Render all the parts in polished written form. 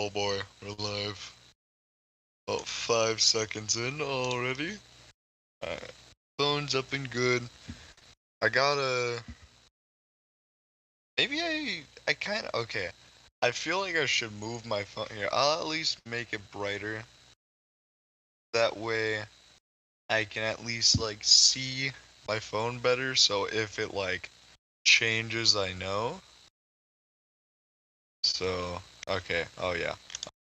Oh boy, we're live. About 5 seconds in already. Alright. Phone's up and good. I gotta. Maybe I kinda. Okay. I feel like I should move my phone here. I'll at least make it brighter. That way I can at least, like, see my phone better. So if it, like, changes, I know. So, okay. Oh, yeah.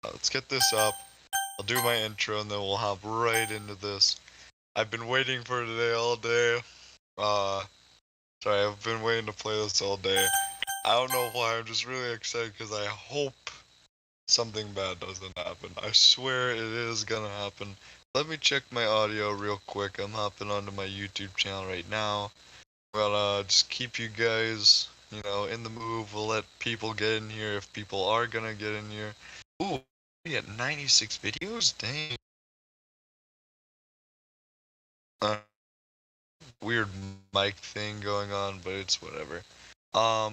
Let's get this up. I'll do my intro and then we'll hop right into this. I've been waiting for today all day. Uh, Sorry, I've been waiting to play this all day. I don't know why, I'm just really excited because I hope something bad doesn't happen. I swear it is gonna happen. Let me check my audio real quick. I'm hopping onto my YouTube channel right now. Well, just keep you guys, in the move. We'll let people get in here if people are gonna get in here. Ooh, we got 96 videos? Dang. Uh, Weird mic thing going on, but it's whatever. I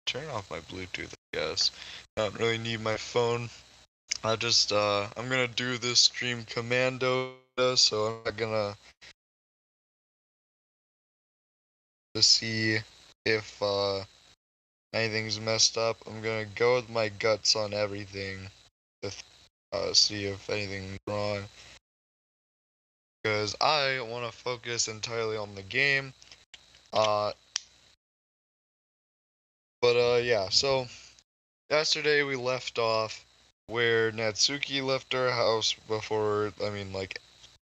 turn off my Bluetooth, I guess. I don't really need my phone. I'm gonna do this stream commando, so I'm not gonna see if, anything's messed up. I'm gonna go with my guts on everything to, see if anything's wrong. Because I want to focus entirely on the game. Uh, yeah, so yesterday we left off where Natsuki left our house before, like,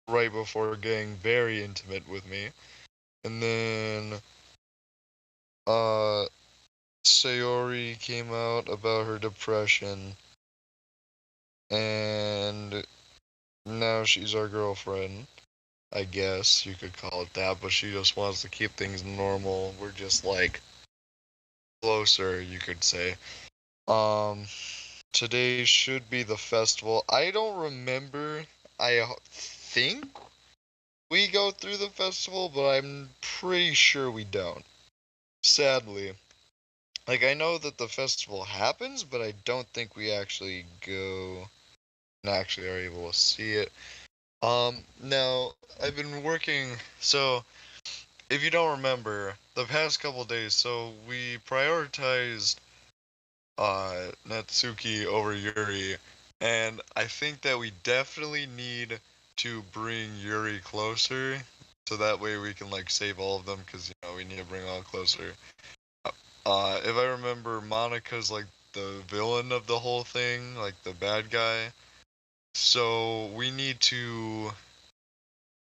right before getting very intimate with me. And then, uh, Sayori came out about her depression. And now she's our girlfriend. I guess you could call it that, but she just wants to keep things normal. We're just, like, closer, you could say. Um, Today should be the festival. I don't remember. I think we go through the festival, but I'm pretty sure we don't. Sadly. Like, I know that the festival happens, but I don't think we actually go and actually are able to see it. Now, I've been working, so, if you don't remember, the past couple days, so we prioritized, Natsuki over Yuri, and I think that we definitely need to bring Yuri closer, so that way we can, like, save all of them, because, we need to bring all closer. If I remember, Monica's, like, the villain of the whole thing, like, the bad guy, so we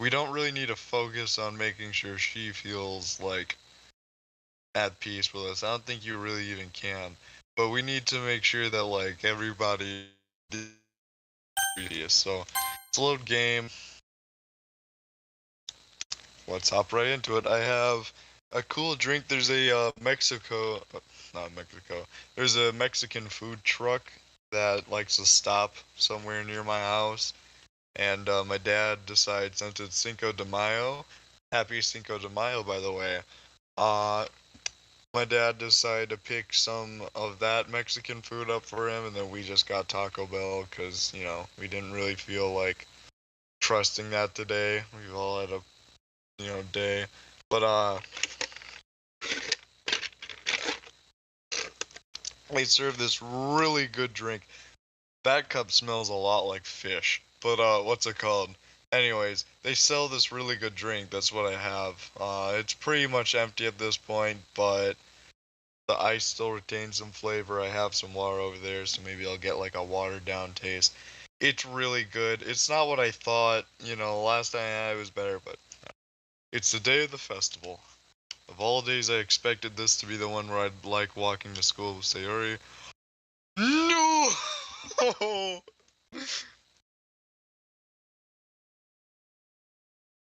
don't really need to focus on making sure she feels, like, at peace with us. I don't think you really even can. But we need to make sure that, like, everybody is. So it's a load game. Let's hop right into it. I have a cool drink. There's a not Mexico. There's a Mexican food truck that likes to stop somewhere near my house. And my dad decides, since it's Cinco de Mayo, happy Cinco de Mayo, by the way. Uh, my dad decided to pick some of that Mexican food up for him, and then we just got Taco Bell because, we didn't really feel like trusting that today. We've all had a, day. But, they serve this really good drink. That cup smells a lot like fish. But, what's it called? Anyways, they sell this really good drink. That's what I have. It's pretty much empty at this point, but the ice still retains some flavor. I have some water over there, so maybe I'll get, like, a watered down taste. It's really good. It's not what I thought. Last time I had it was better, but it's the day of the festival. Of all days, I expected this to be the one where I'd like walking to school with Sayori. No!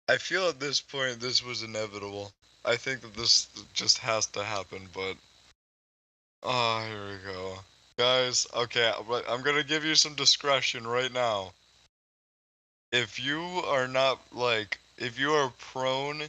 I feel at this point this was inevitable. I think that this just has to happen, but oh, here we go. Guys, okay, I'm gonna give you some discretion right now. If you are not, like, if you are prone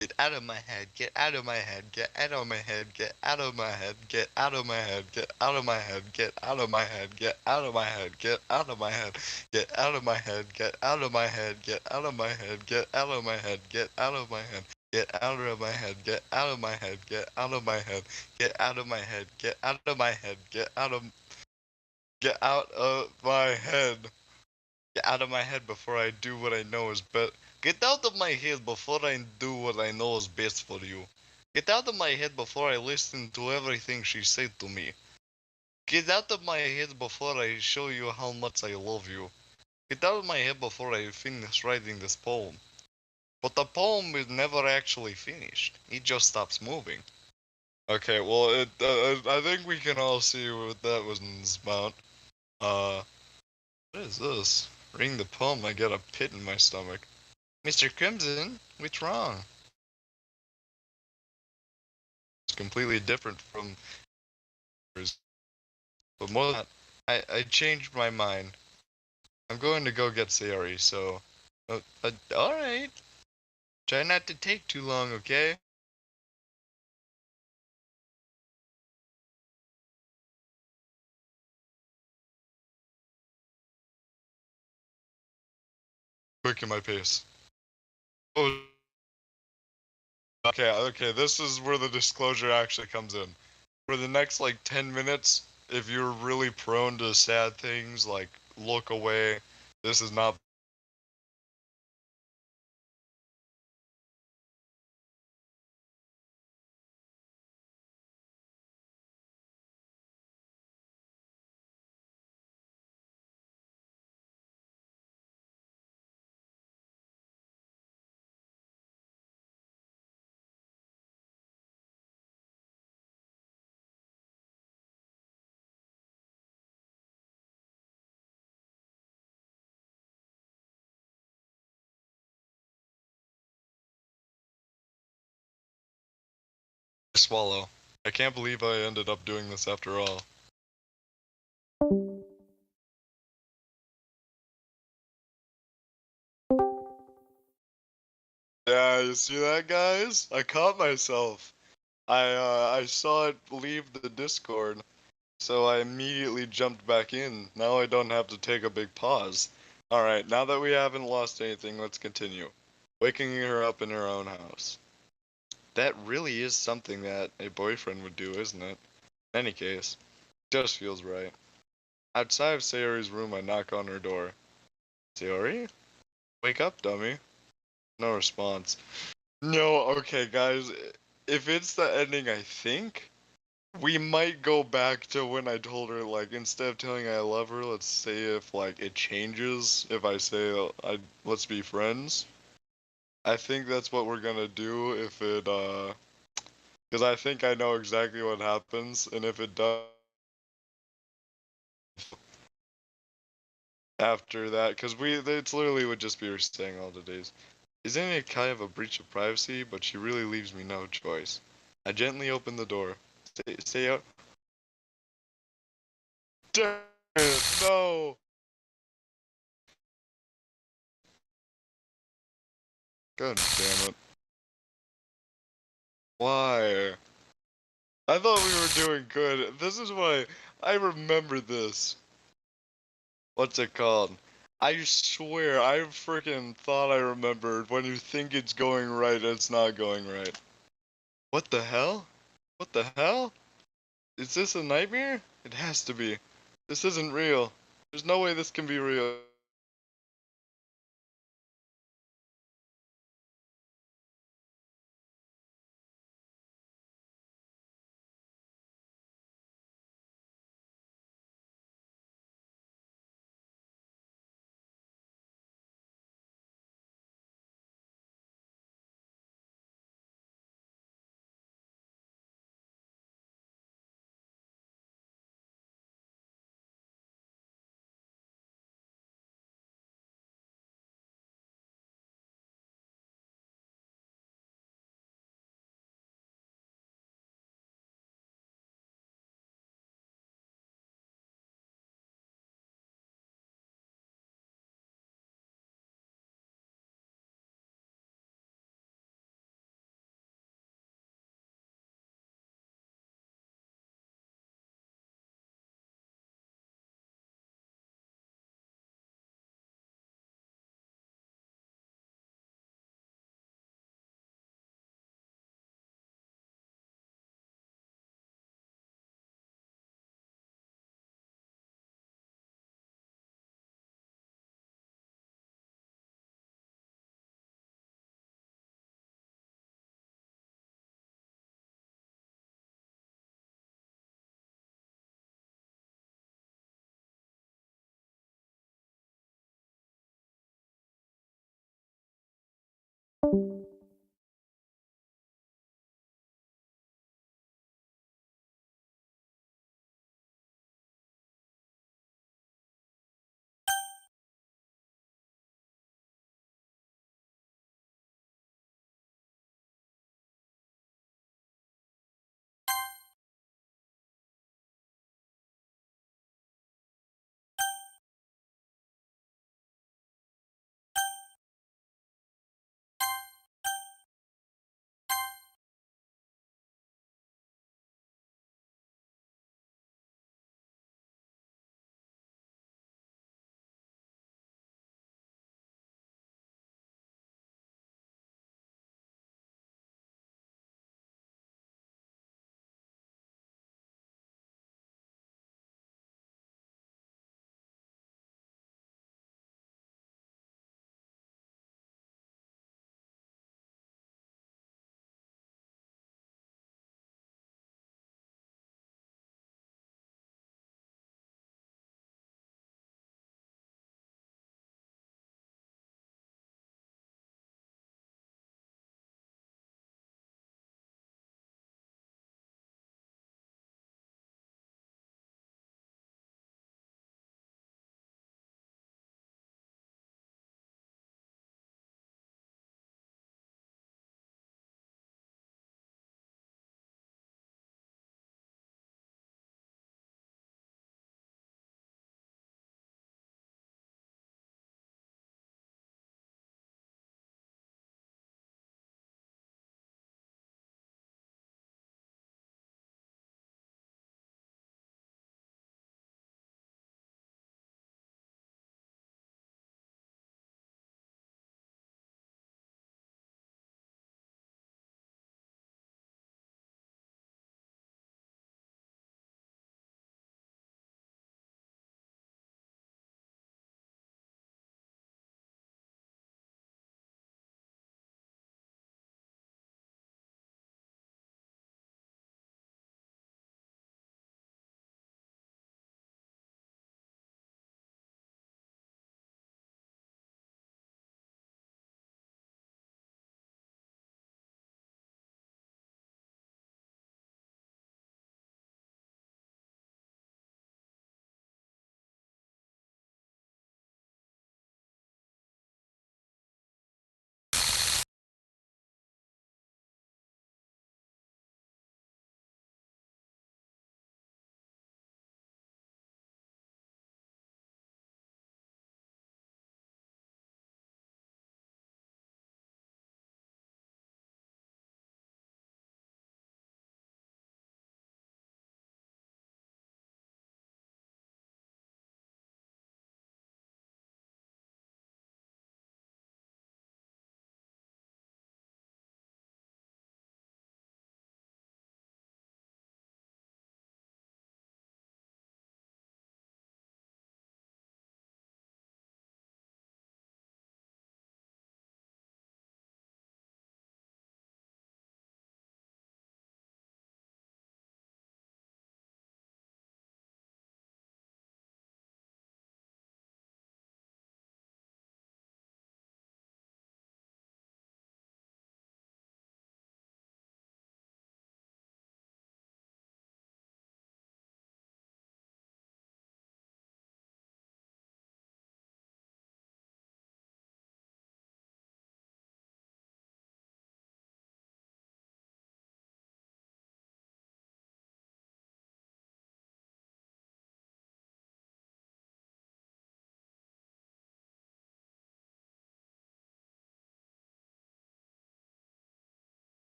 Get out of my head, get out of my head, get out of my head, get out of my head, get out of my head, get out of my head, get out of my head, get out of my head, get out of my head, get out of my head, get out of my head, get out of my head, get out of my head, get out of my head, get out of my head, get out of my head, get out of my head, get out of my head, get out of my head, get out of my head. Get out of my head before I do what I know is best. Get out of my head before I do what I know is best for you. Get out of my head before I listen to everything she said to me. Get out of my head before I show you how much I love you. Get out of my head before I finish writing this poem. But the poem is never actually finished. It just stops moving. Okay, well, I think we can all see what that was about. Uh, what is this? Reading the poem, I get a pit in my stomach. Mr. Crimson, what's wrong? It's completely different from yours. But more than that, I changed my mind. I'm going to go get Sayori, so... alright. Try not to take too long, okay? Quick in my pace. Oh, okay, this is where the disclosure actually comes in. For the next, like, 10 minutes, if you're really prone to sad things, like, look away. This is not swallow. I can't believe I ended up doing this after all. Yeah, you see that, guys? I caught myself. I saw it leave the Discord, so I immediately jumped back in. Now I don't have to take a big pause. Alright, now that we haven't lost anything, let's continue. Waking her up in her own house. That really is something that a boyfriend would do, isn't it? In any case, just feels right. Outside of Sayori's room, I knock on her door. Sayori? Wake up, dummy. No response. No, okay, guys. If it's the ending, I think we might go back to when I told her, like, instead of telling her I love her, let's say if, like, it changes. If I say, let's be friends. I think that's what we're gonna do if it, because I think I know exactly what happens, and if it does after that, because it's literally would just be her staying all the days. Isn't it kind of a breach of privacy? But she really leaves me no choice. I gently open the door. Stay out. Damn it, no! God damn it. Why? I thought we were doing good. This is why I remember this. What's it called? I swear, I freaking thought I remembered when you think it's going right, it's not going right. What the hell? What the hell? Is this a nightmare? It has to be. This isn't real. There's no way this can be real.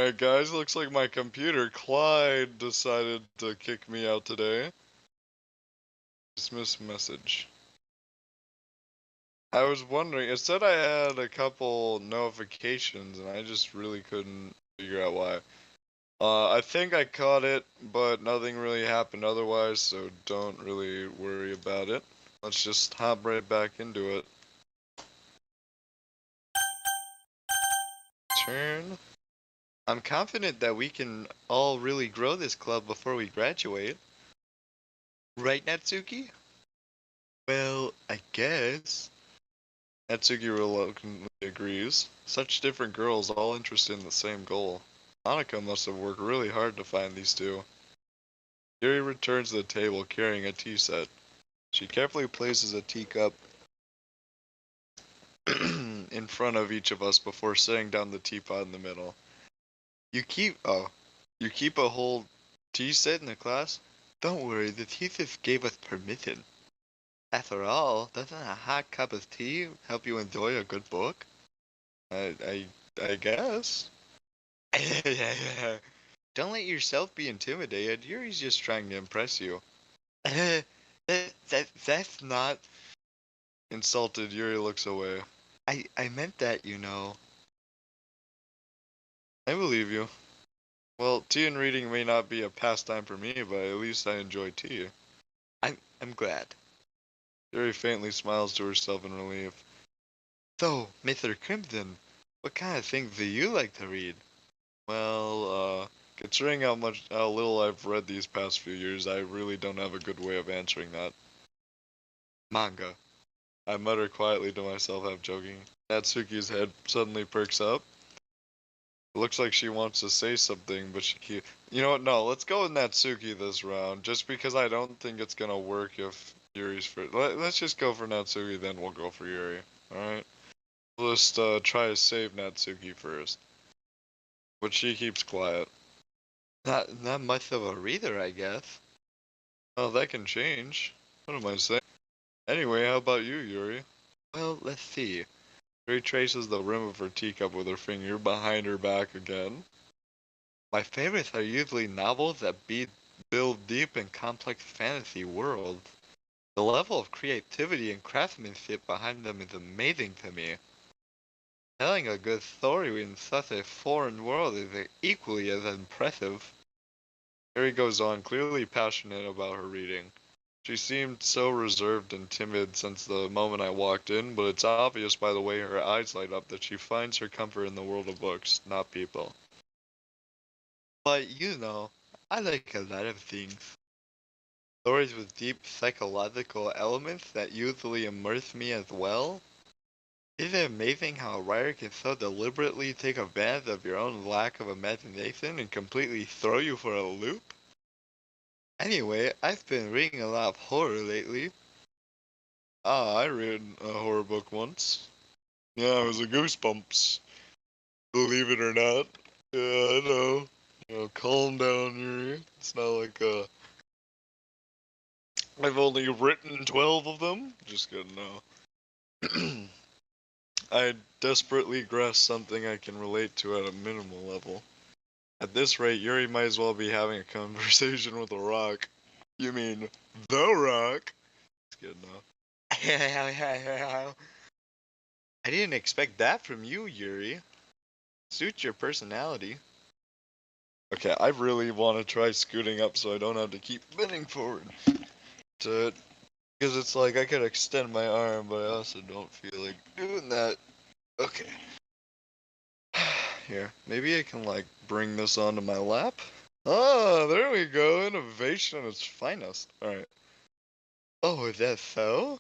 Alright, guys, looks like my computer, Clyde, decided to kick me out today. Dismiss message. I was wondering, it said I had a couple notifications, and I just really couldn't figure out why. I think I caught it, but nothing really happened otherwise, so don't really worry about it. Let's just hop right back into it. Turn. I'm confident that we can all really grow this club before we graduate. Right, Natsuki? Well, I guess. Natsuki reluctantly agrees. Such different girls, all interested in the same goal. Monica must have worked really hard to find these two. Yuri returns to the table carrying a tea set. She carefully places a teacup in front of each of us before setting down the teapot in the middle. You keep a whole tea set in the class? Don't worry, the teachers gave us permission. After all, doesn't a hot cup of tea help you enjoy a good book? I guess. Don't let yourself be intimidated. Yuri's just trying to impress you. That's not. Insulted, Yuri looks away. I meant that, you know. I believe you. Well, tea and reading may not be a pastime for me, but at least I enjoy tea. I'm glad. Yuri faintly smiles to herself in relief. So, Mr. Crimson, what kind of things do you like to read? Well, considering how little I've read these past few years, I really don't have a good way of answering that. Manga. I mutter quietly to myself, half joking. Natsuki's head suddenly perks up. It looks like she wants to say something, but she keeps. You know what? No, let's go with Natsuki this round, just because I don't think it's gonna work if Yuri's first. Let's just go for Natsuki, then we'll go for Yuri. Alright? We'll just try to save Natsuki first. But she keeps quiet. Not much of a reader, I guess. Well, that can change. What am I saying? Anyway, how about you, Yuri? Well, let's see. Yuri traces the rim of her teacup with her finger behind her back again. My favorites are usually novels that build deep and complex fantasy worlds. The level of creativity and craftsmanship behind them is amazing to me. Telling a good story in such a foreign world is equally as impressive. Harry goes on, clearly passionate about her reading. She seemed so reserved and timid since the moment I walked in, but it's obvious by the way her eyes light up that she finds her comfort in the world of books, not people. But you know, I like a lot of things. Stories with deep psychological elements that usually immerse me as well. Isn't it amazing how a writer can so deliberately take advantage of your own lack of imagination and completely throw you for a loop? Anyway, I've been reading a lot of horror lately. Ah, I read a horror book once. Yeah, it was a Goosebumps. Believe it or not. Yeah, I know. Calm down, Yuri. It's not like I've only written 12 of them. Just kidding, no. I desperately grasp something I can relate to at a minimal level. At this rate, Yuri might as well be having a conversation with a rock. You mean the rock? It's good enough. I didn't expect that from you, Yuri. Suits your personality. Okay, I really want to try scooting up so I don't have to keep bending forward to it. Because it's like I could extend my arm, but I also don't feel like doing that. Okay. Here, maybe I can like bring this onto my lap. Oh, there we go. Innovation at its finest. Alright. Oh, is that so?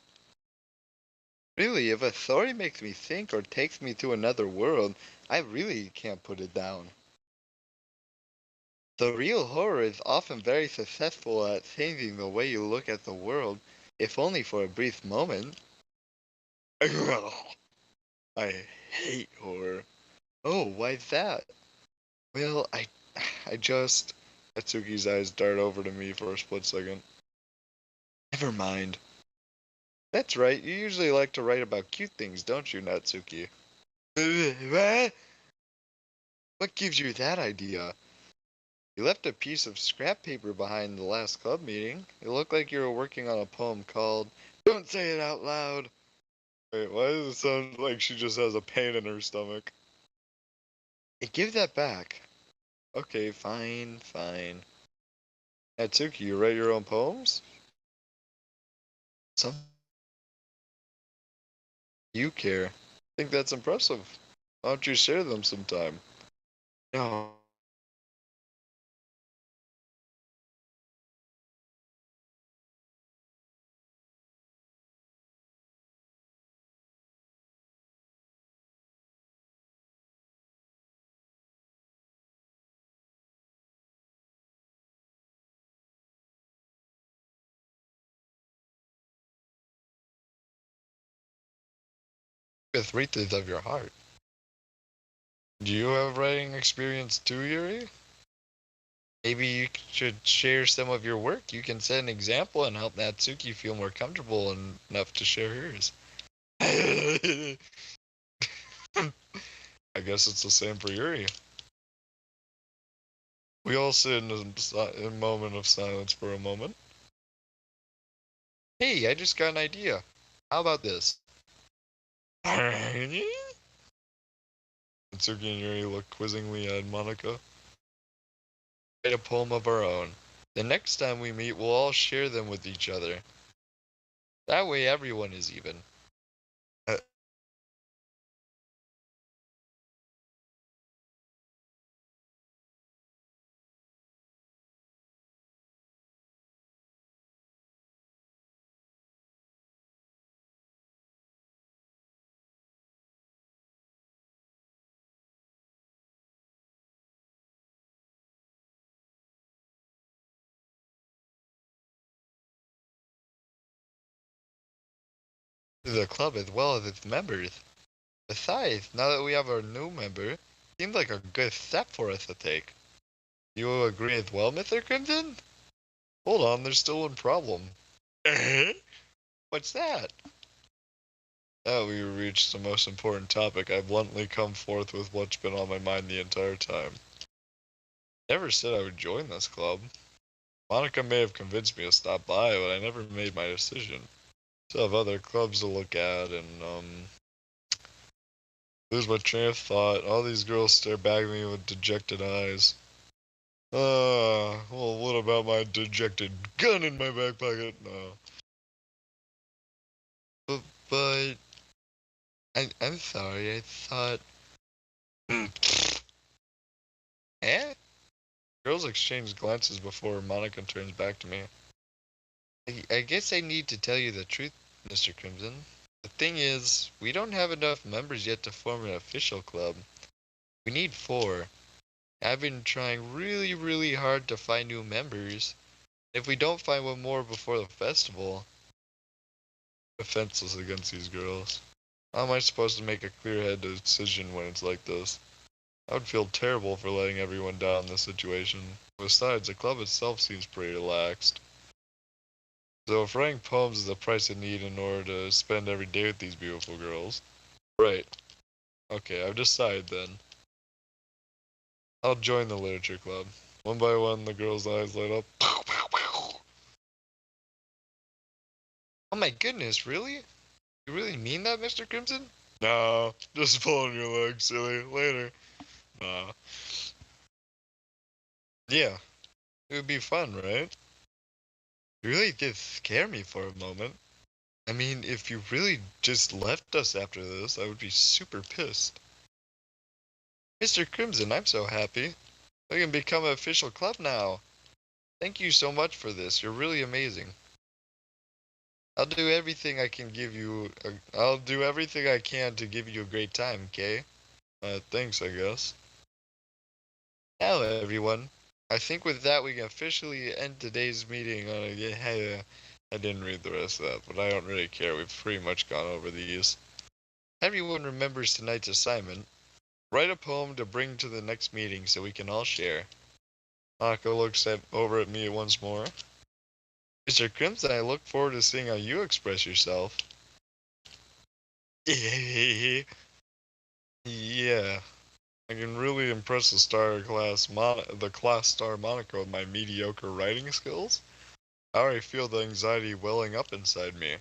Really, if a story makes me think or takes me to another world, I really can't put it down. The real horror is often very successful at changing the way you look at the world, if only for a brief moment. I hate horror. Oh, why's that? Well, I just. Atsuki's eyes dart over to me for a split second. Never mind. That's right, you usually like to write about cute things, don't you, Natsuki? What? What gives you that idea? You left a piece of scrap paper behind the last club meeting. It looked like you were working on a poem called Don't Say It Out Loud. Wait, why does it sound like she just has a pain in her stomach? Hey, give that back. Okay, fine, fine. Natsuki, you write your own poems? Some you care. I think that's impressive. Why don't you share them sometime? No. With readers of your heart. Do you have writing experience too, Yuri? Maybe you should share some of your work. You can set an example and help Natsuki feel more comfortable enough to share hers. I guess it's the same for Yuri. We all sit in a moment of silence for a moment. Hey, I just got an idea. How about this? Natsuki and Yuri look quizzingly at Monica. Write a poem of our own. The next time we meet, we'll all share them with each other. That way everyone is even. Uh, the club as well as its members. Besides, now that we have our new member, seems like a good step for us to take. You agree as well, Mr. Crimson? Hold on, there's still one problem. What's that? Now we reached the most important topic. I bluntly come forth with what's been on my mind the entire time. Never said I would join this club. Monica may have convinced me to stop by, but I never made my decision. Still have other clubs to look at, and lose my train of thought. All these girls stare back at me with dejected eyes. Well, what about my dejected gun in my back pocket? No. But I'm sorry. I thought. Eh? Girls exchange glances before Monica turns back to me. I guess I need to tell you the truth, Mr. Crimson. The thing is, we don't have enough members yet to form an official club. We need 4. I've been trying really, really hard to find new members. If we don't find one more before the festival, I'm defenseless against these girls. How am I supposed to make a clear-headed decision when it's like this? I would feel terrible for letting everyone down in this situation. Besides, the club itself seems pretty relaxed. So if writing poems is the price I need in order to spend every day with these beautiful girls. Right. Okay, I've decided then. I'll join the literature club. One by one, the girls' eyes light up. Oh my goodness, really? You really mean that, Mr. Crimson? No, just pulling your leg, silly. Later. Nah. Yeah, it would be fun, right? You really did scare me for a moment. I mean, if you really just left us after this, I would be super pissed. Mr. Crimson, I'm so happy. We can become an official club now. Thank you so much for this. You're really amazing. I'll do everything I can to give you a great time, okay? Thanks, I guess. Now, everyone. I think with that we can officially end today's meeting on a yeah, I didn't read the rest of that, but I don't really care. We've pretty much gone over these. Everyone remembers tonight's assignment. Write a poem to bring to the next meeting so we can all share. Monica looks over at me once more. Mr. Crimson, I look forward to seeing how you express yourself. Yeah. I can really impress the class star Monica with my mediocre writing skills. I already feel the anxiety welling up inside me.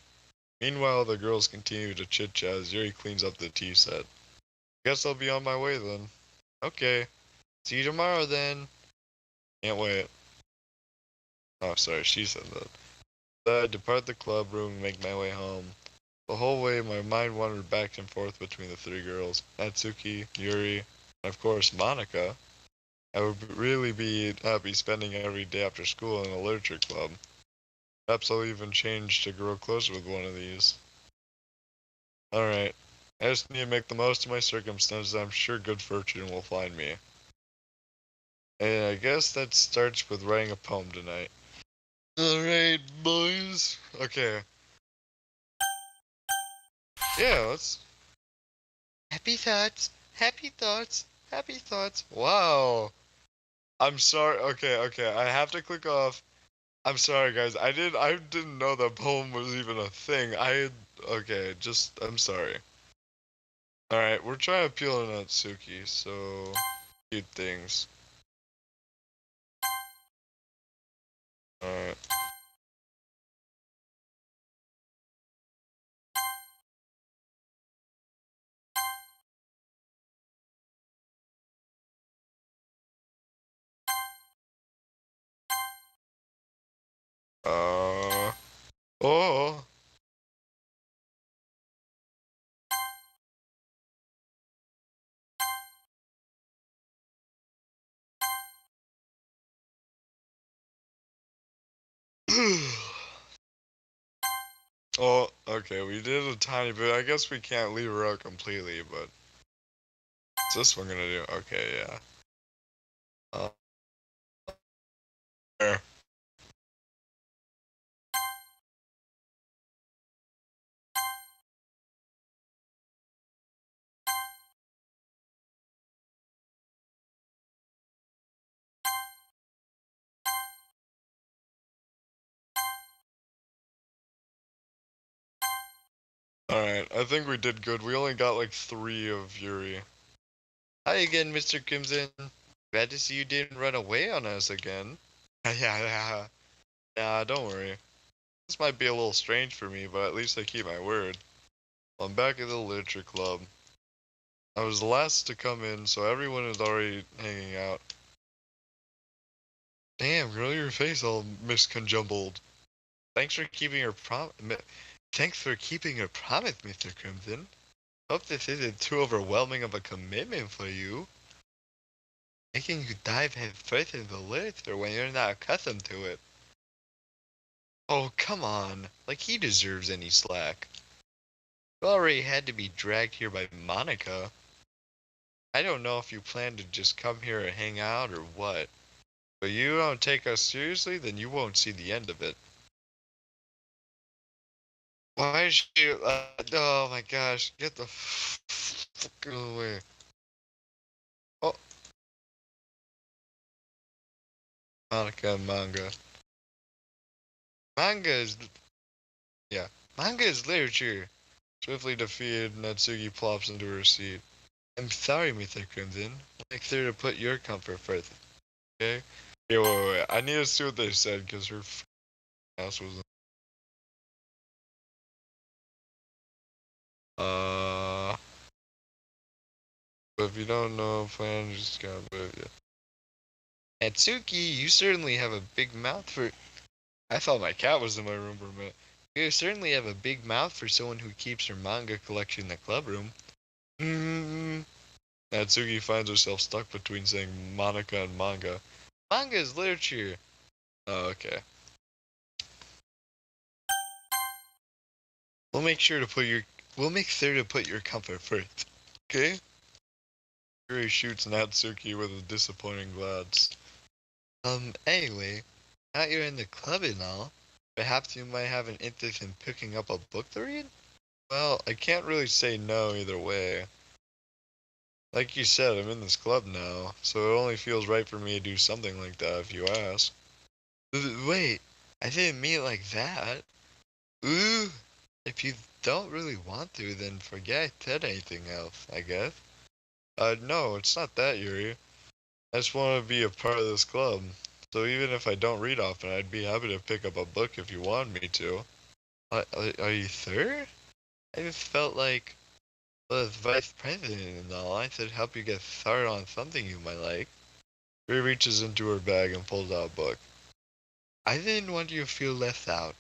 Meanwhile, the girls continue to chit-chat as Yuri cleans up the tea set. Guess I'll be on my way then. Okay. See you tomorrow then. Can't wait. Oh, sorry, she said that. Then I depart the club room and make my way home. The whole way, my mind wandered back and forth between the three girls, Natsuki, Yuri, and of course Monica. I would really be happy spending every day after school in a literature club. Perhaps I'll even change to grow closer with one of these. Alright. I just need to make the most of my circumstances. I'm sure good fortune will find me. And I guess that starts with writing a poem tonight. Alright, boys. Okay. Yeah, let's. Happy thoughts. Happy thoughts. Happy thoughts. Wow. I'm sorry. Okay, okay. I have to click off. I'm sorry, guys. I didn't know that poem was even a thing. Okay, just, I'm sorry. Alright, we're trying to appeal to Natsuki, so, cute things. Alright. Uh, oh. Oh, okay, we did a tiny bit. I guess we can't leave her out completely, but what's this one gonna do? Okay, yeah. Uh, there. Alright, I think we did good. We only got like 3 of Yuri. Hi again, Mr. Crimson. Glad to see you didn't run away on us again. Yeah, yeah. Nah, don't worry. This might be a little strange for me, but at least I keep my word. I'm back at the literature club. I was the last to come in, so everyone is already hanging out. Damn, girl, your face all misconjumbled. Thanks for keeping your Thanks for keeping your promise, Mr. Crimson. Hope this isn't too overwhelming of a commitment for you. Making you dive head first into literature when you're not accustomed to it. Oh, come on. Like he deserves any slack. You already had to be dragged here by Monica. I don't know if you plan to just come here and hang out or what. But you don't take us seriously, then you won't see the end of it. Why is she, oh my gosh, get the fuck away. Oh, Monica and manga. Manga is, yeah, manga is literature. Swiftly defeated, Natsuki plops into her seat. I'm sorry, Mr. Crimson. Make sure to put your comfort first, okay? Yeah, wait. I need to see what they said, because her ass was, uh, but if you don't know, plan just gotta move you. Natsuki, you certainly have a big mouth for. I thought my cat was in my room for a minute. You certainly have a big mouth for someone who keeps her manga collection in the club room. Hmm. Natsuki finds herself stuck between saying Monica and manga. Manga is literature. Oh, okay. We'll make sure to put your. We'll make sure to put your comfort first. Okay? Yuri shoots Natsuki with a disappointing glance. Anyway, now you're in the club and all, perhaps you might have an interest in picking up a book to read? Well, I can't really say no either way. Like you said, I'm in this club now, so it only feels right for me to do something like that if you ask. Wait, I didn't mean it like that. Ooh, if you don't really want to, then forget I said anything else, I guess. No, it's not that, Yuri. I just want to be a part of this club. So even if I don't read often, I'd be happy to pick up a book if you want me to. Are you third? I just felt like, well, as vice president and all, I should help you get started on something you might like. Yuri reaches into her bag and pulls out a book. I didn't want you to feel left out,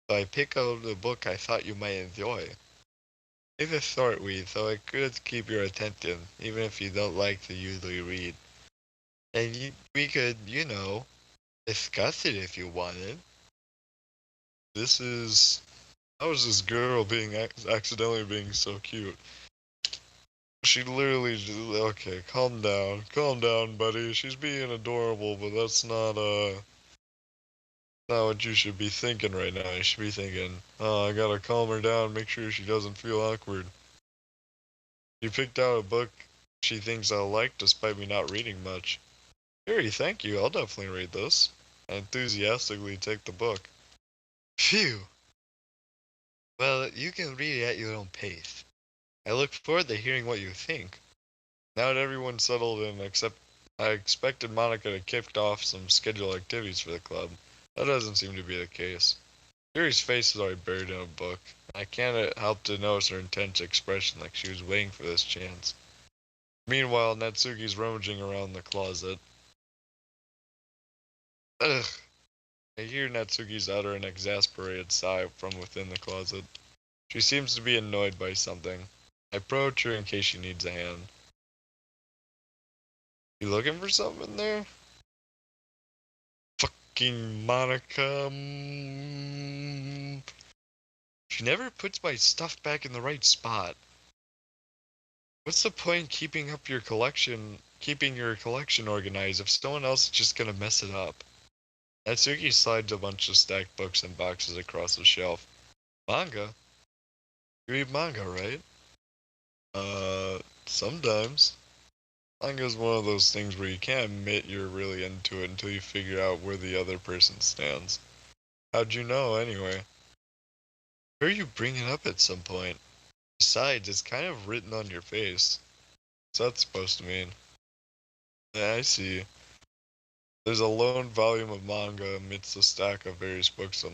so I picked out a book I thought you might enjoy. It's a short read, so it could keep your attention, even if you don't like to usually read. And we could, discuss it if you wanted. This is. How is this girl being accidentally being so cute? She literally just. Okay, calm down, buddy. She's being adorable, but that's not what you should be thinking right now. You should be thinking, oh, I gotta calm her down, make sure she doesn't feel awkward. You picked out a book she thinks I'll like despite me not reading much. Harry, thank you. I'll definitely read this. I enthusiastically take the book. Phew. Well, you can read it at your own pace. I look forward to hearing what you think. Now that everyone's settled in, except I expected Monica to kick off some scheduled activities for the club. That doesn't seem to be the case. Yuri's face is already buried in a book. I can't help to notice her intense expression like she was waiting for this chance. Meanwhile, Natsuki's rummaging around the closet. Ugh. I hear Natsuki's utter an exasperated sigh from within the closet. She seems to be annoyed by something. I approach her in case she needs a hand. You looking for something in there? Fucking Monica. She never puts my stuff back in the right spot. What's the point keeping your collection organized if someone else is just gonna mess it up? Natsuki slides a bunch of stacked books and boxes across the shelf. Manga? You read manga, right? Sometimes. Manga's one of those things where you can't admit you're really into it until you figure out where the other person stands. How'd you know, anyway? Where are you bringing up at some point? Besides, it's kind of written on your face. What's that supposed to mean? Yeah, I see. There's a lone volume of manga amidst a stack of various books on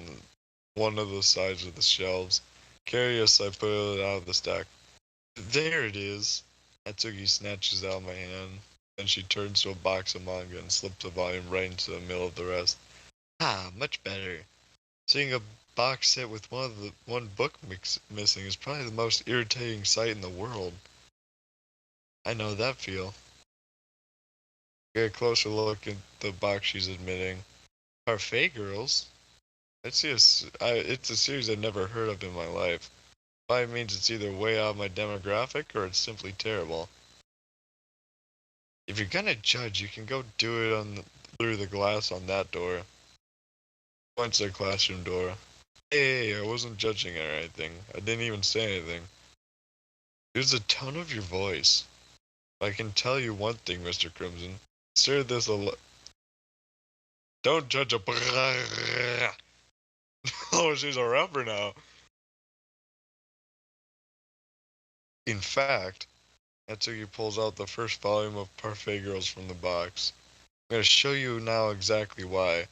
one of the sides of the shelves. Curious, I put it out of the stack. There it is. Atsugi snatches it out of my hand. Then she turns to a box of manga and slips a volume right into the middle of the rest. Ah, much better. Seeing a box set with one book missing is probably the most irritating sight in the world. I know that feel. Get a closer look at the box she's admitting. Parfait Girls? It's a series I've never heard of in my life. Probably means it's either way out of my demographic or it's simply terrible. If you're gonna judge, you can go do it through the glass on that door. Points to the classroom door. Hey, I wasn't judging or anything. I didn't even say anything. Use the tone of your voice. I can tell you one thing, Mr. Crimson. Consider this a. Don't judge a. Oh, she's a rapper now. In fact, Natsuki pulls out the first volume of Parfait Girls from the box. I'm gonna show you now exactly why.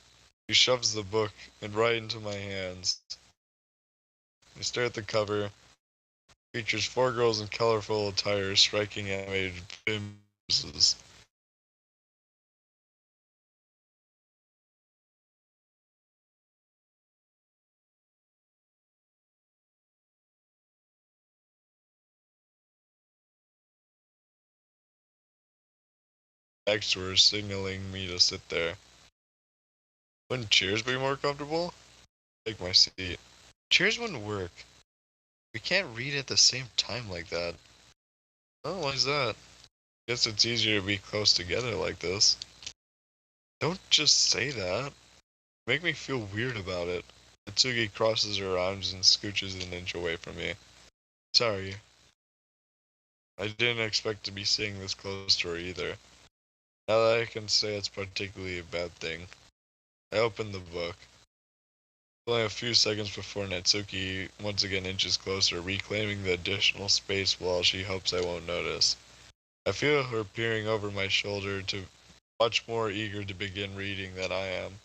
She shoves the book and right into my hands. I stare at the cover. Features four girls in colorful attire striking animated poses. Next to her, signaling me to sit there. Wouldn't chairs be more comfortable? Take my seat. Chairs wouldn't work. We can't read at the same time like that. Oh, why's that? Guess it's easier to be close together like this. Don't just say that. Make me feel weird about it. Atsugi crosses her arms and scooches an inch away from me. Sorry. I didn't expect to be sitting this close to her either. Now that I can say it's particularly a bad thing. I opened the book. Only a few seconds before Natsuki once again inches closer, reclaiming the additional space while she hopes I won't notice. I feel her peering over my shoulder to much more eager to begin reading than I am.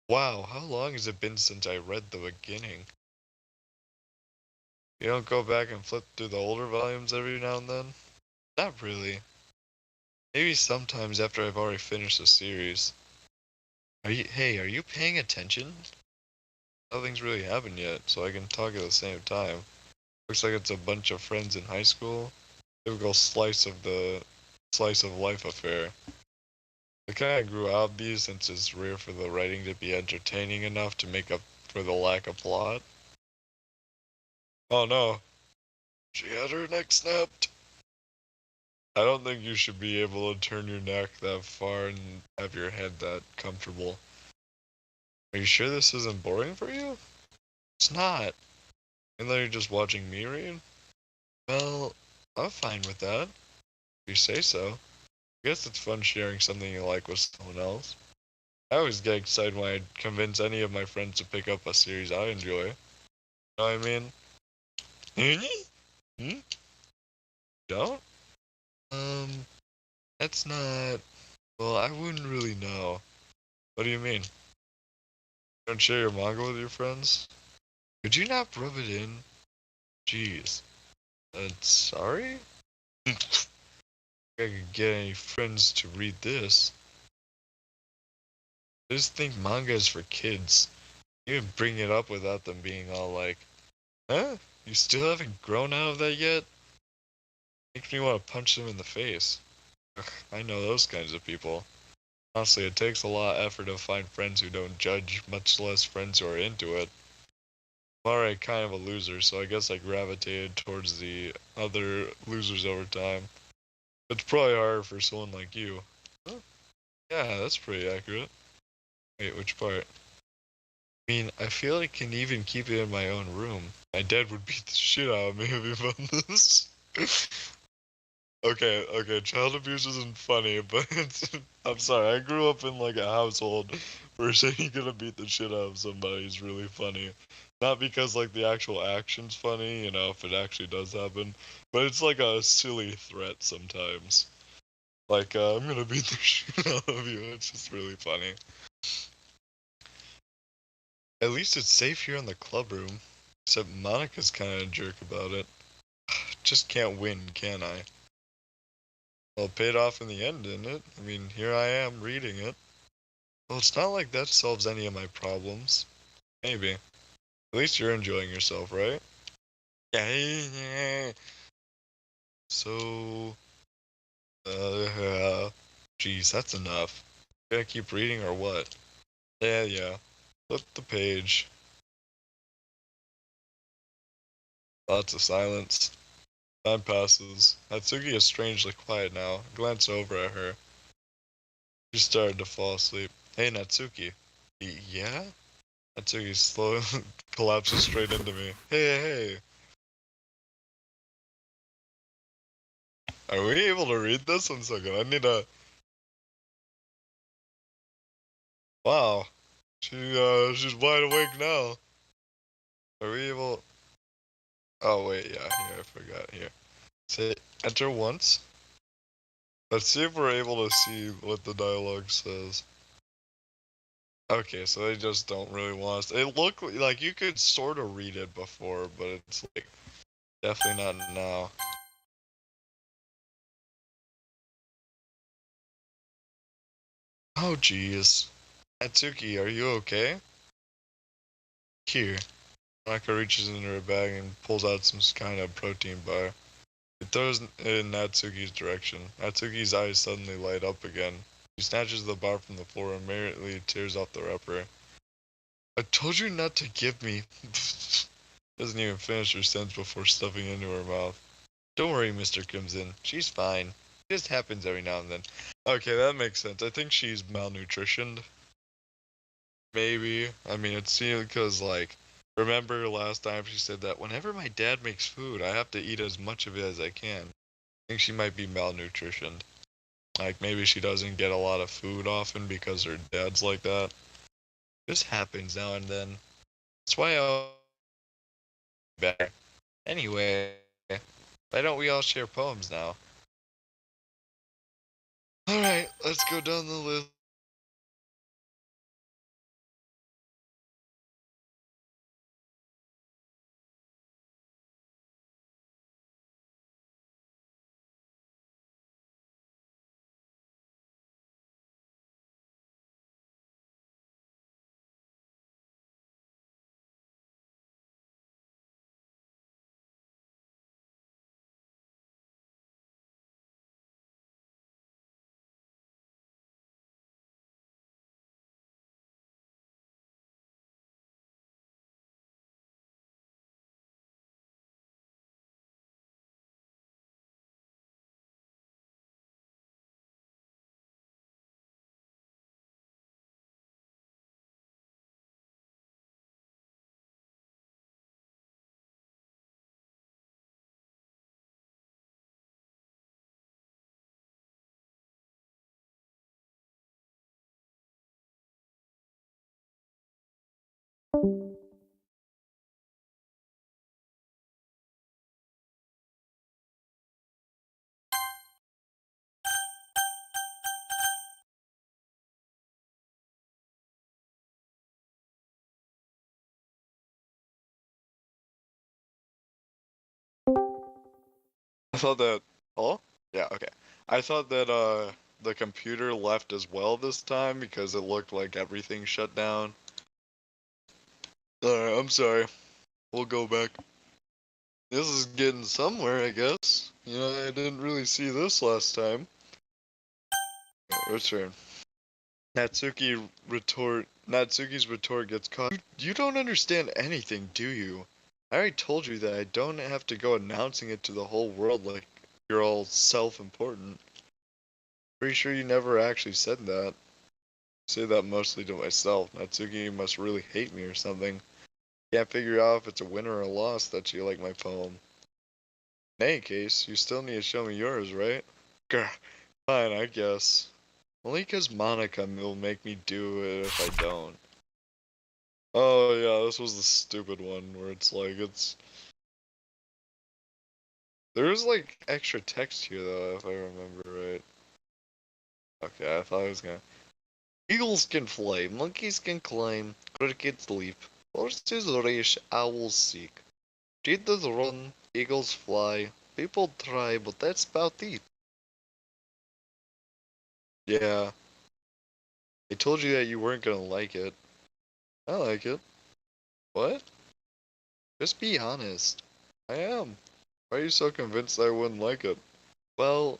Wow, how long has it been since I read the beginning? You don't go back and flip through the older volumes every now and then? Not really. Maybe sometimes after I've already finished the series. Hey, are you paying attention? Nothing's really happened yet, so I can talk at the same time. Looks like it's a bunch of friends in high school. Typical slice of life affair. I kinda grew out of these since it's rare for the writing to be entertaining enough to make up for the lack of plot. Oh no, she had her neck snapped. I don't think you should be able to turn your neck that far and have your head that comfortable. Are you sure this isn't boring for you? It's not. And then you're just watching me read? Well, I'm fine with that. If you say so. I guess it's fun sharing something you like with someone else. I always get excited when I convince any of my friends to pick up a series I enjoy. You know what I mean? Hmm? Don't? Um, that's not. Well, I wouldn't really know. What do you mean? Don't share your manga with your friends? Could you not rub it in? Jeez. Sorry? I could get any friends to read this. I just think manga is for kids. You can bring it up without them being all like, huh? You still haven't grown out of that yet? Makes me want to punch them in the face. Ugh, I know those kinds of people. Honestly, it takes a lot of effort to find friends who don't judge, much less friends who are into it. I'm already kind of a loser, so I guess I gravitated towards the other losers over time. It's probably harder for someone like you. Huh? Yeah, that's pretty accurate. Wait, which part? I mean, I feel I can even keep it in my own room. My dad would beat the shit out of me if he found this. Okay, child abuse isn't funny, but I'm sorry, I grew up in like a household where saying you're gonna beat the shit out of somebody is really funny. Not because like the actual action's funny, you know, if it actually does happen, but it's like a silly threat sometimes. Like, I'm gonna beat the shit out of you. It's just really funny. At least it's safe here in the club room. Except Monica's kinda a jerk about it. Just can't win, can I? Well, it paid off in the end, didn't it? I mean, here I am reading it. Well, it's not like that solves any of my problems. Maybe. At least you're enjoying yourself, right? Yeah. So, geez, that's enough. Gonna keep reading or what? Yeah. Flip the page. Lots of silence. Time passes. Natsuki is strangely quiet now. Glance over at her. She started to fall asleep. Hey, Natsuki. Yeah? Natsuki slowly collapses straight into me. Hey. Are we able to read this? One second. I need a. Wow. She's wide awake now. Are we able? Oh wait, yeah. Here, I forgot. Here. Say enter once. Let's see if we're able to see what the dialogue says. Okay, so they just don't really want us. It looked like you could sort of read it before, but it's like definitely not now. Oh jeez. Natsuki, are you okay? Here. Naka reaches into her bag and pulls out some kind of protein bar. It throws it in Natsuki's direction. Natsuki's eyes suddenly light up again. She snatches the bar from the floor and immediately tears off the wrapper. I told you not to give me. Doesn't even finish her sentence before stuffing it into her mouth. Don't worry, Mr. Crimson. She's fine. It just happens every now and then. Okay, that makes sense. I think she's malnutritioned. Maybe. I mean, it seemed because, like, remember last time she said that whenever my dad makes food, I have to eat as much of it as I can. I think she might be malnutritioned. Like, maybe she doesn't get a lot of food often because her dad's like that. This happens now and then. That's why I'll be better. Anyway, why don't we all share poems now? Alright, let's go down the list. I thought that. Oh? Yeah, okay. I thought that the computer left as well this time because it looked like everything shut down. Alright, I'm sorry. We'll go back. This is getting somewhere, I guess. You know, I didn't really see this last time. Return. Natsuki's retort gets caught. You don't understand anything, do you? I already told you that I don't have to go announcing it to the whole world like you're all self-important. Pretty sure you never actually said that. I say that mostly to myself. Natsuki must really hate me or something. Can't figure out if it's a win or a loss that you like my poem. In any case, you still need to show me yours, right? Grr, fine, I guess. Only 'cause Monica will make me do it if I don't. Oh yeah, this was the stupid one where it's like there's like extra text here though, if I remember right. Okay, I thought I was gonna. Eagles can fly, monkeys can climb, crickets leap, horses race, owls seek. Cheetahs run, eagles fly, people try, but that's about it. Yeah, I told you that you weren't gonna like it. I like it. What? Just be honest. I am. Why are you so convinced I wouldn't like it? Well,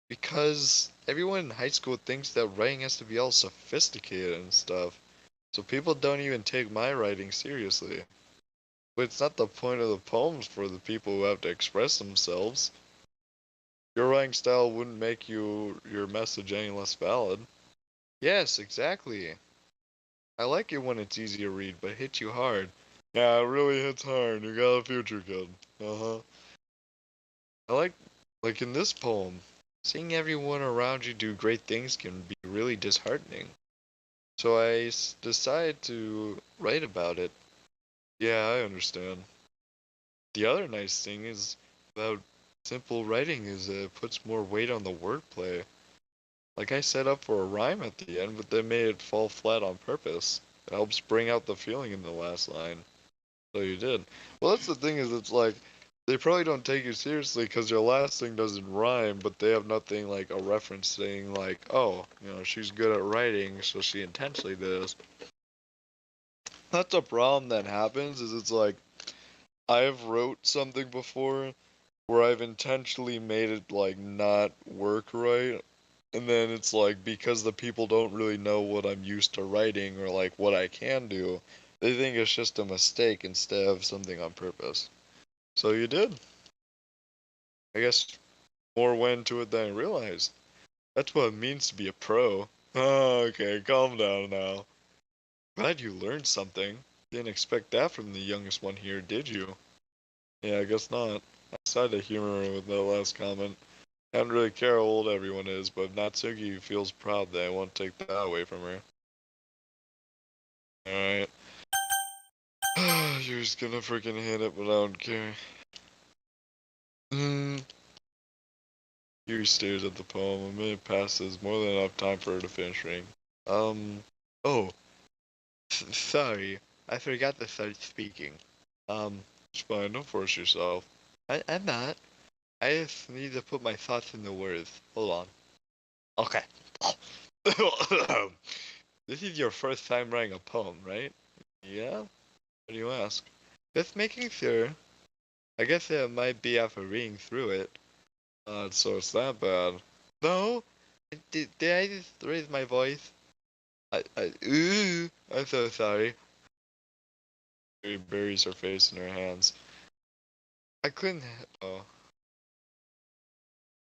because everyone in high school thinks that writing has to be all sophisticated and stuff. So people don't even take my writing seriously. But it's not the point of the poems for the people who have to express themselves. Your writing style wouldn't make your message any less valid. Yes, exactly. I like it when it's easy to read, but it hits you hard. Yeah, it really hits hard. You got a future, kid. Uh-huh. I like in this poem, seeing everyone around you do great things can be really disheartening. So I decided to write about it. Yeah, I understand. The other nice thing is about simple writing is it puts more weight on the wordplay. Like I set up for a rhyme at the end, but they made it fall flat on purpose. It helps bring out the feeling in the last line. So you did. Well, that's the thing is it's like they probably don't take you seriously because your last thing doesn't rhyme, but they have nothing like a reference saying like, oh, you know, she's good at writing, so she intentionally did this. That's a problem that happens is it's like I've wrote something before where I've intentionally made it like not work right. And then it's like because the people don't really know what I'm used to writing or like what I can do, they think it's just a mistake instead of something on purpose. So you did. I guess more went to it than I realized. That's what it means to be a pro. Oh, okay, calm down now. Glad you learned something. Didn't expect that from the youngest one here, did you? Yeah, I guess not. I decided to humor her with that last comment. I don't really care how old everyone is, but if Natsuki feels proud that I won't take that away from her. Alright. You're just gonna freaking hit it, but I don't care. Mm, Yuri stares at the poem. A minute passes, more than enough time for her to finish reading. Um, oh, sorry. I forgot to start speaking. It's fine, don't force yourself. I'm not. I just need to put my thoughts into words. Hold on. Okay. This is your first time writing a poem, right? Yeah? What do you ask? Just making sure. I guess it might be after reading through it. So it's that bad. No? Did I just raise my voice? Ooh, I'm so sorry. She buries her face in her hands. I couldn't. Oh,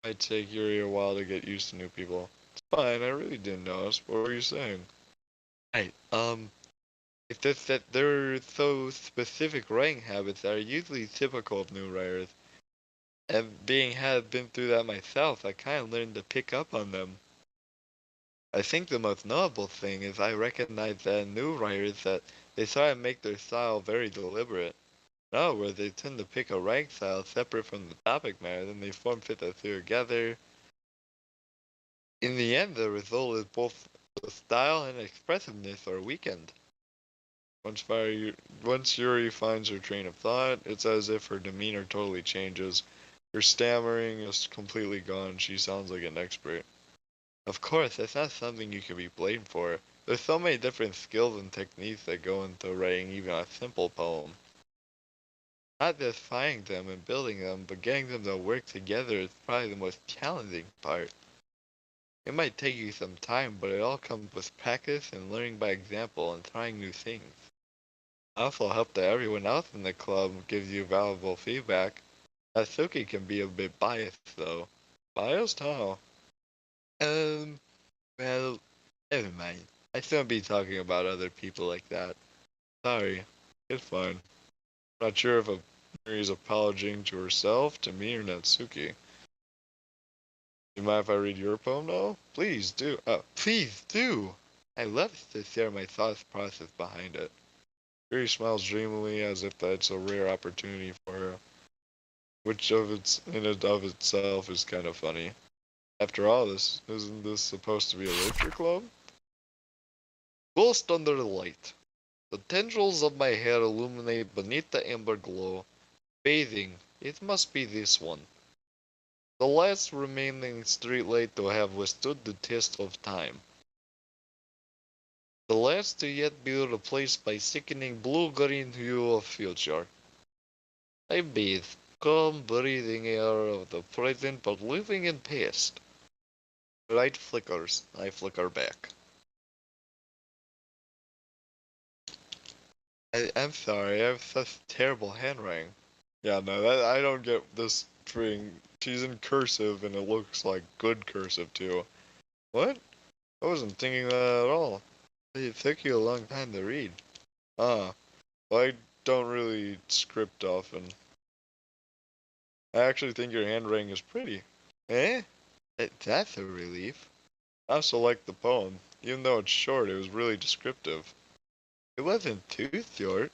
might take Yuri a while to get used to new people. It's fine. I really didn't notice. What were you saying? Right. It's just that there are so specific writing habits that are usually typical of new writers. And being had been through that myself, I kind of learned to pick up on them. I think the most notable thing is I recognize that in new writers that they try to make their style very deliberate. In other words, they tend to pick a writing style separate from the topic matter, then they form fit the two together. In the end, the result is both the style and expressiveness are weakened. Once Yuri finds her train of thought, it's as if her demeanor totally changes. Her stammering is completely gone. She sounds like an expert. Of course, that's not something you can be blamed for. There's so many different skills and techniques that go into writing even a simple poem. Not just finding them and building them, but getting them to work together is probably the most challenging part. It might take you some time, but it all comes with practice and learning by example and trying new things. I also hope that everyone else in the club gives you valuable feedback. Asuki can be a bit biased though. Biased how? Um, well, never mind. I shouldn't be talking about other people like that. Sorry. It's fine. Not sure if Miri's apologizing to herself, to me, or Natsuki. You mind if I read your poem now? Please do. Please do! I love to share my thoughts process behind it. Miri smiles dreamily as if that's a rare opportunity for her, which in and of itself is kind of funny. After all this, isn't this supposed to be a literature club? Ghost under the light. The tendrils of my hair illuminate beneath the amber glow. Bathing. It must be this one. The last remaining streetlight to have withstood the test of time. The last to yet be replaced by sickening blue-green hue of future. I bathe, calm, breathing air of the present but living in past. Light flickers, I flicker back. I'm sorry, I have such terrible handwriting. Yeah, no, I don't get this string. She's in cursive and it looks like good cursive too. What? I wasn't thinking that at all. It took you a long time to read. Ah, well, I don't really script often. I actually think your handwriting is pretty. Eh? That's a relief. I also like the poem. Even though it's short, it was really descriptive. It wasn't too short.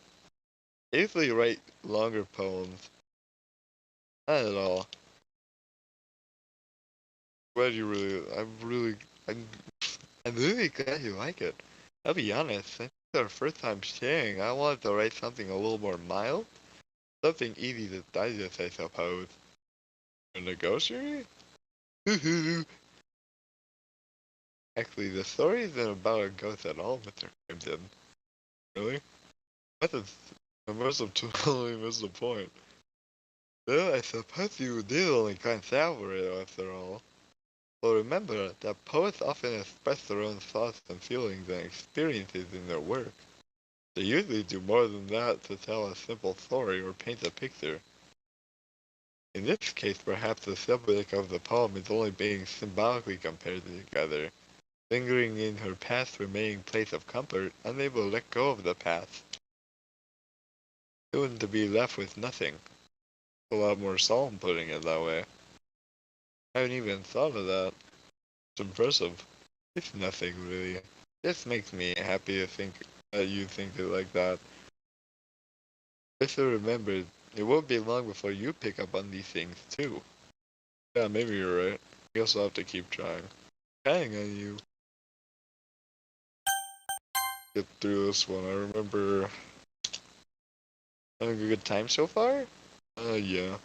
I usually write longer poems. Not at all. Glad you really, I'm, I'm really glad you like it. I'll be honest, since it's our first time sharing, I wanted to write something a little more mild. Something easy to digest, I suppose. A negotiator? Actually, the story isn't about a ghost at all, Mr. Crimson. Really? I must have totally missed the point. Well, I suppose you did only glance over it after all. But remember that poets often express their own thoughts and feelings and experiences in their work. They usually do more than that to tell a simple story or paint a picture. In this case, perhaps the subject of the poem is only being symbolically compared together, lingering in her past remaining place of comfort, unable to let go of the past, soon to be left with nothing. A lot more solemn putting it that way. I haven't even thought of that. It's impressive. It's nothing really. This makes me happy to think that you think it like that. Just to remember, it won't be long before you pick up on these things too. Yeah, maybe you're right. Guess I'll have to keep trying. Hang on you. Get through this one. I remember having a good time so far? Yeah.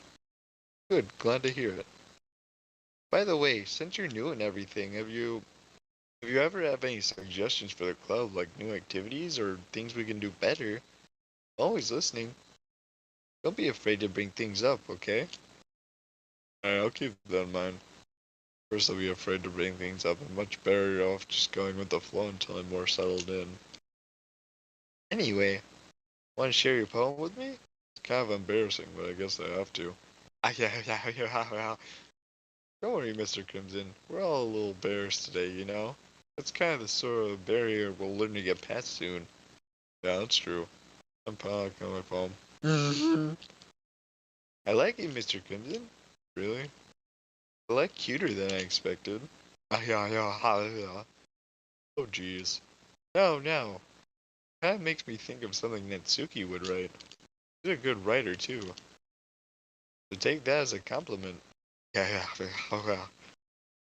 Good, glad to hear it. By the way, since you're new and everything, have you ever have any suggestions for the club, like new activities or things we can do better? Always listening. Don't be afraid to bring things up, okay? Alright, I'll keep that in mind. First, I'll be afraid to bring things up. I'm much better off just going with the flow until I'm more settled in. Anyway, want to share your poem with me? It's kind of embarrassing, but I guess I have to. Yeah. Don't worry, Mr. Crimson. We're all a little embarrassed today, you know? It's kind of the sort of barrier we'll learn to get past soon. Yeah, that's true. I'm proud of my poem. I like you, Mr. Crimson. Really? I like cuter than I expected. Yeah. Oh, jeez. No. That makes me think of something Natsuki would write. She's a good writer, too. So take that as a compliment. Yeah.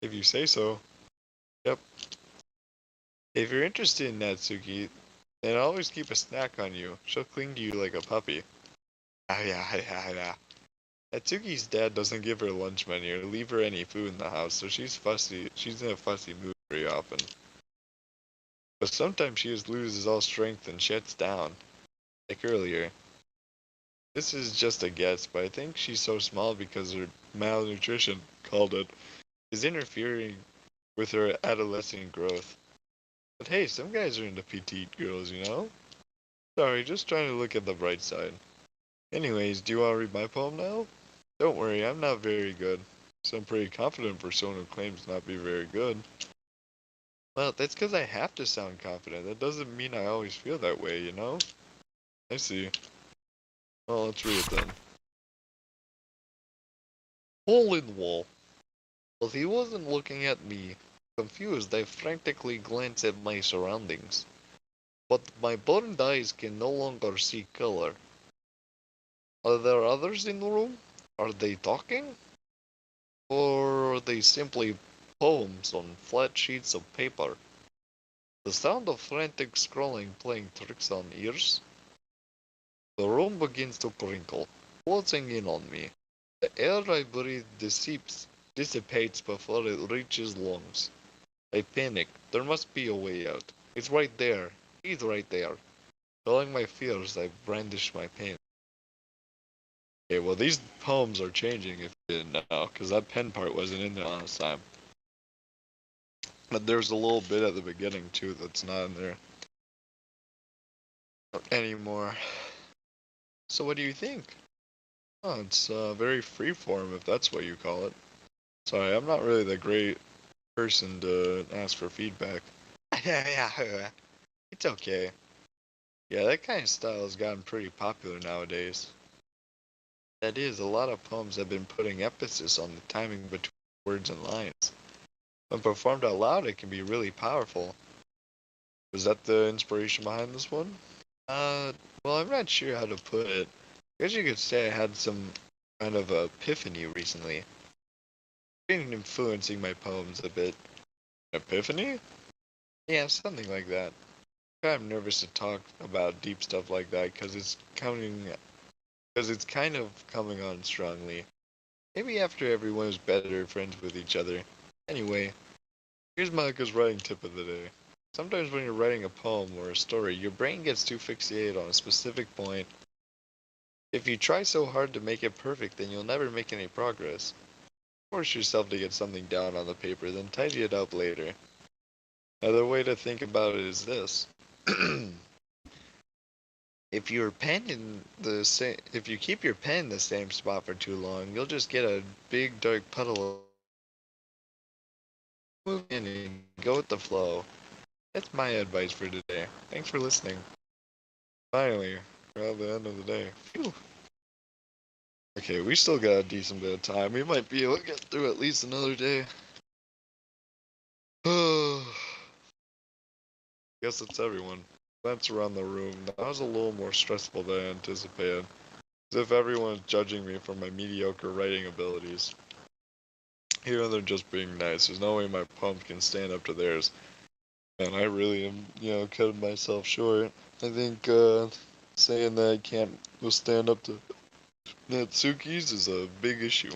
If you say so. Yep. If you're interested in Natsuki, then always keep a snack on you. She'll cling to you like a puppy. Yeah. Natsuki's dad doesn't give her lunch money or leave her any food in the house, so she's fussy. She's in a fussy mood very often. But sometimes she just loses all strength and shuts down, like earlier. This is just a guess, but I think she's so small because her malnutrition, called it, is interfering with her adolescent growth. But hey, some guys are into petite girls, you know? Sorry, just trying to look at the bright side. Anyways, do you want to read my poem now? Don't worry, I'm not very good. So I'm pretty confident for someone who claims not to be very good. Well, that's because I have to sound confident. That doesn't mean I always feel that way, you know? I see. Well, let's read it then. Hole in the wall. But he wasn't looking at me. Confused, I frantically glanced at my surroundings. But my burned eyes can no longer see color. Are there others in the room? Are they talking? Or are they simply poems on flat sheets of paper? The sound of frantic scrolling playing tricks on ears. The room begins to crinkle, closing in on me. The air I breathe dissipates before it reaches lungs. I panic. There must be a way out. It's right there. He's right there. Telling my fears, I brandish my pen. Okay, well these poems are changing if you didn't know, because that pen part wasn't in there last time. But there's a little bit at the beginning too that's not in there anymore. So what do you think? Oh, it's very freeform if that's what you call it. Sorry, I'm not really the great person to ask for feedback. Yeah, it's okay. Yeah, that kind of style has gotten pretty popular nowadays. That is, a lot of poems have been putting emphasis on the timing between words and lines. When performed out loud, it can be really powerful. Was that the inspiration behind this one? Uh, well, I'm not sure how to put it. I guess you could say I had some kind of epiphany recently. It's been influencing my poems a bit. Epiphany? Yeah, something like that. I'm nervous to talk about deep stuff like that because it's kind of coming on strongly. Maybe after everyone is better friends with each other. Anyway, here's Monica's writing tip of the day. Sometimes when you're writing a poem or a story, your brain gets too fixated on a specific point. If you try so hard to make it perfect, then you'll never make any progress. Force yourself to get something down on the paper, then tidy it up later. Another way to think about it is this. If you keep your pen in the same spot for too long, you'll just get a big dark puddle. Move in and go with the flow. That's my advice for today. Thanks for listening. Finally, we're at the end of the day. Phew. Okay, we still got a decent bit of time. We might be able to get through at least another day. Guess that's everyone. Glance around the room. That was a little more stressful than I anticipated. As if everyone is judging me for my mediocre writing abilities. Here they're just being nice. There's no way my pump can stand up to theirs. And I really am, cutting myself short. I think, saying that I can't stand up to Natsuki's is a big issue.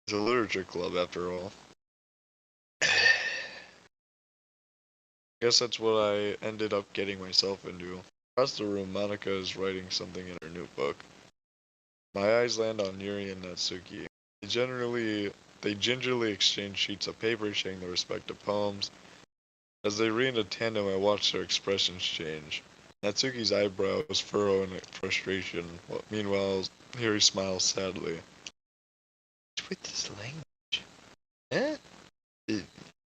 It's a literature club, after all. Guess that's what I ended up getting myself into. Across the room, Monica is writing something in her notebook. My eyes land on Yuri and Natsuki. They gingerly exchange sheets of paper sharing their respective poems. As they read in tandem, I watch their expressions change. Natsuki's eyebrows furrow in frustration. Meanwhile, Yuri smiles sadly. What's with this language? Eh?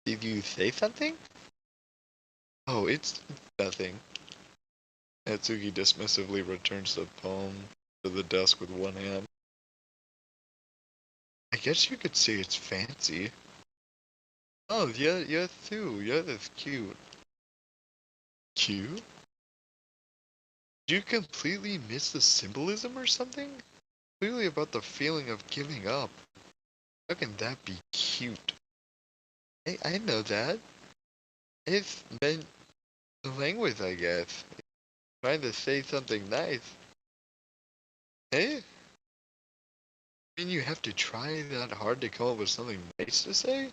Did you say something? Oh, it's nothing. Natsuki dismissively returns the poem to the desk with one hand. I guess you could say it's fancy. Oh, yeah, too. Yeah, that's cute. Cute? Did you completely miss the symbolism or something? Clearly about the feeling of giving up. How can that be cute? I know that. It's meant the language, I guess. Trying to say something nice. Eh? I mean, you have to try that hard to come up with something nice to say?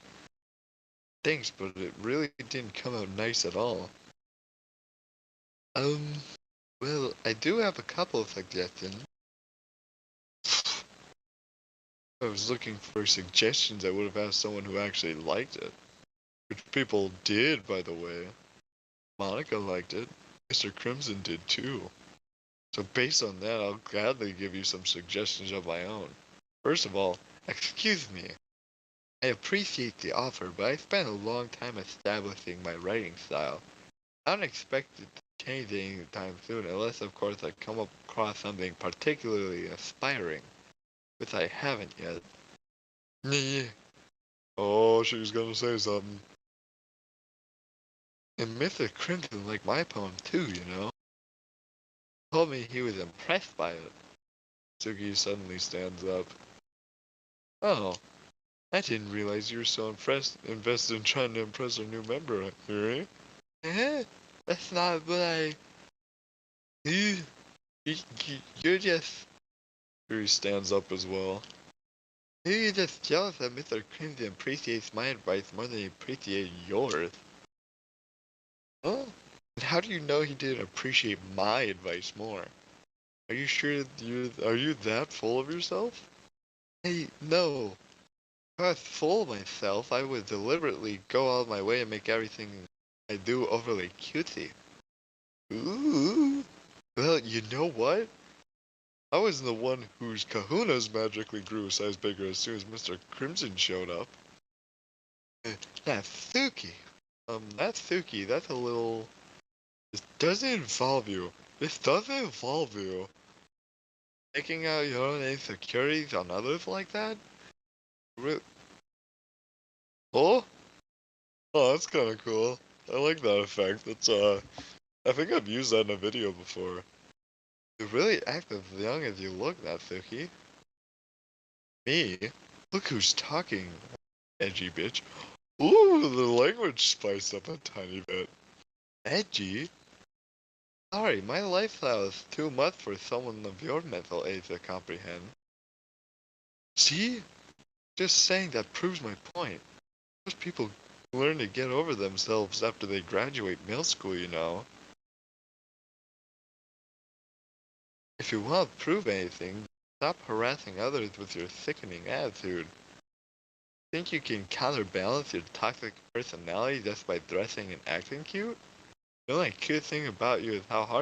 Thanks, but it really didn't come out nice at all. Um, well, I do have a couple of suggestions. I was looking for suggestions. I would have asked someone who actually liked it. Which people did, by the way. Monica liked it. Mr. Crimson did too. So based on that, I'll gladly give you some suggestions of my own. First of all, excuse me. I appreciate the offer, but I spent a long time establishing my writing style. I don't expect it to change anytime soon, unless of course I come across something particularly inspiring, which I haven't yet. Yeah. Oh, she was gonna say something. And Mr. Crimson liked my poem too, you know. He told me he was impressed by it. Suki suddenly stands up. Oh, I didn't realize you were so invested in trying to impress our new member, Yuri. Eh? That's not what You, you're just... Yuri stands up as well. You're just jealous that Mr. Crimson appreciates my advice more than he appreciates yours. Huh? And how do you know he didn't appreciate my advice more? Are you sure are you that full of yourself? Hey, no. If I was full of myself, I would deliberately go out of my way and make everything I do overly cutesy. Ooh. Well, you know what? I was the one whose kahunas magically grew a size bigger as soon as Mr. Crimson showed up. Natsuki. Natsuki, that's a little... This doesn't involve you. This doesn't involve you. Taking out your own insecurities on others like that? Re oh? Oh, that's kind of cool. I like that effect. That's, I think I've used that in a video before. You really act as young as you look, Natsuki. Me? Look who's talking, edgy bitch. Ooh, the language spiced up a tiny bit. Edgy? Sorry, my lifestyle is too much for someone of your mental age to comprehend. See? Just saying that proves my point. Most people learn to get over themselves after they graduate middle school, you know. If you want to prove anything, stop harassing others with your sickening attitude. Think you can counterbalance your toxic personality just by dressing and acting cute? The only cute thing about you is how hard